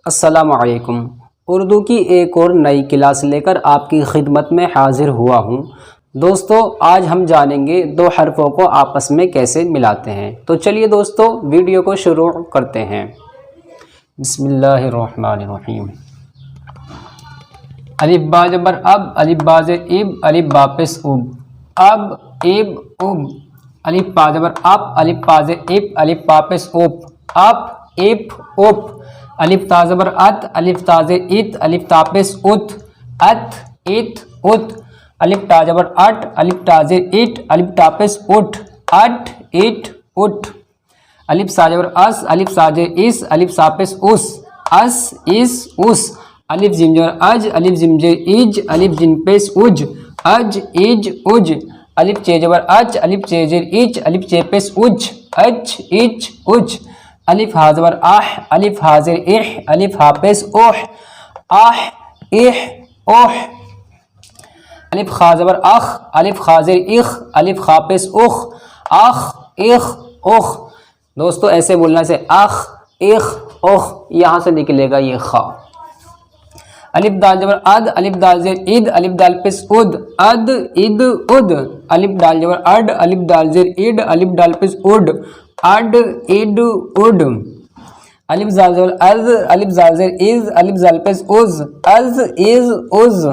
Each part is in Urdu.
السلام علیکم۔ اردو کی ایک اور نئی کلاس لے کر آپ کی خدمت میں حاضر ہوا ہوں۔ دوستو آج ہم جانیں گے دو حرفوں کو آپس میں کیسے ملاتے ہیں۔ تو چلیے دوستو ویڈیو کو شروع کرتے ہیں۔ بسم اللہ الرحمن الرحیم۔ الف با زبر اب، الف با زیر اب، الف با پیش اب، اب اب اب، الف با زبر اب، الف با زیر اب، الف با پیش اب، اب اب اب، الف تا زبر ات، الف تا زیر ات، الف تا پیش ات، ات ات ات، الف تا زبر اٹ، الف تا زیر اٹ، الف تا پیش اٹ، اٹ اٹ اٹ، الف سا زبر اس، الف سا زیر اس، الف سا پیش اس، اس اس اس، الف جیم زبر اج، الف جیم زیر اج، الف جیم پیش اج، اج اج اج، الف چے زبر اچ، الف چے زیر اچ، الف چے پیش اچ، اچ اچ اچ، الف ہا زبر اح، الف ہا زیر اح، الف ہا پیش اوح، اح اح اوح، الف خا زبر اخ، الف خا زیر اخ، الف خا پیش اخ، اخ اخ اخ۔ دوستو ایسے بولنا سے اخ اخ اخ، یہاں سے نکلے گا یہ خا۔ الف دال زبر اد، الف دال زیر اد، الف دال پیش اد، اد اد اد، الف دال زبر اڈ، الف دال زیر اڈ، الف دال پیش اڈ، اڈ اڈ اڈ، الف زال زبر از، الف زال زیر از، الف زال پیش از، از از از،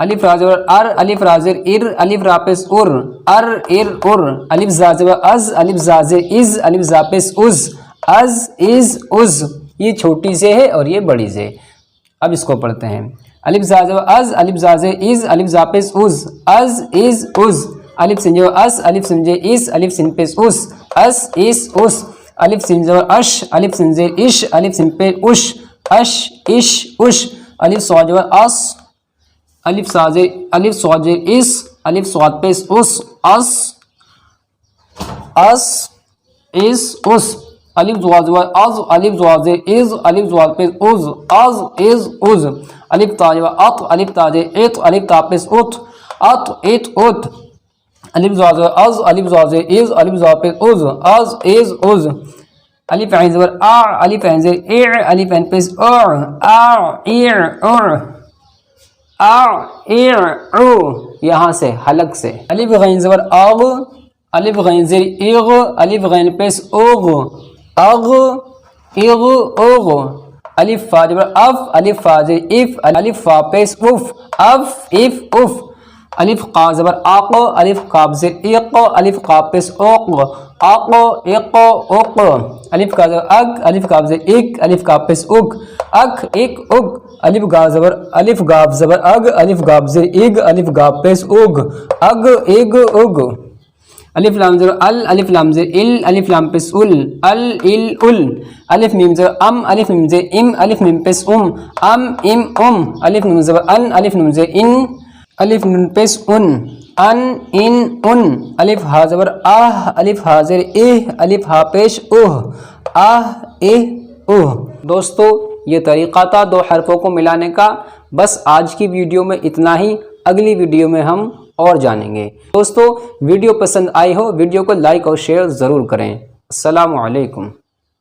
الف را زبر ار، الف را زیر ار، الف را پیش ار، ار ار ار، الف زا زبر از، الف زا زیر از، الف زا پیش از، از از از۔ یہ چھوٹی سے ہے اور یہ بڑی سے۔ اب اس کو پڑھتے ہیں۔ الف زا زبر از، الف زا زیر از، الف زا پیش از، از از از، الف سین زبر اس، الف سین زیر اس، الف سین پیش اس، اس اس اس، الف سین زبر اش، الف سین زیر اش، الف سین پیش اش، اش اش اش، الف صاد زبر اس، الف صاد زیر اس، الف صاد پیش اس، اس اس اس اس، الف زواد زبر از، الف زواد زیر از، الف زواد پیش از، از از از، الف تا زبر اط، الف تا زیر اط، الف تا پیش اط، اط اط اط، الف زواد زبر از، الف زواد زیر از، الف زواد پیش از، از از از، الف عین زبر ا، الف عین زیر ا، الف عین پیش ا، ا ا ا ا، یہاں سے حلق سے۔ الف غین زبر اغ، الف غین زیر اغ، الف غین پیش اغ، اغ اغ اغ، الف فا زبر اف، الف فا زیر اف، الف فا پیش اف، اف اف اف، الف قا زبر اق، الف قاف زیر اق، الف قاف پیش اق، اق اق اق، الف کا زبر اگ، الف کاف زیر اک، الف کاف پیش اک، اک اک اک، الف گاف زبر اگ، الف گاف زیر اگ، الف گاف پیش اگ، اگ اگ اگ، الف لام زبر ال، الف لام زیر ال، الف لام پیش ال، ال ال ال، الف میم زبر ام، الف میم زیر ام، الف میم پیش ام، ام ام ام، الف نون زبر ان، الف نون زیر ان، الف نون پیش ان، ان ان ان، الف ہا زبر آہ، الف ہا زیر اہ، الف ہا پیش اوہ، آہ اہ اوہ۔ دوستو یہ طریقہ تھا دو حرفوں کو ملانے کا۔ بس آج کی ویڈیو میں اتنا ہی، اگلی ویڈیو میں ہم اور جانیں گے۔ دوستو ویڈیو پسند آئی ہو، ویڈیو کو لائک اور شیئر ضرور کریں۔ السلام علیکم۔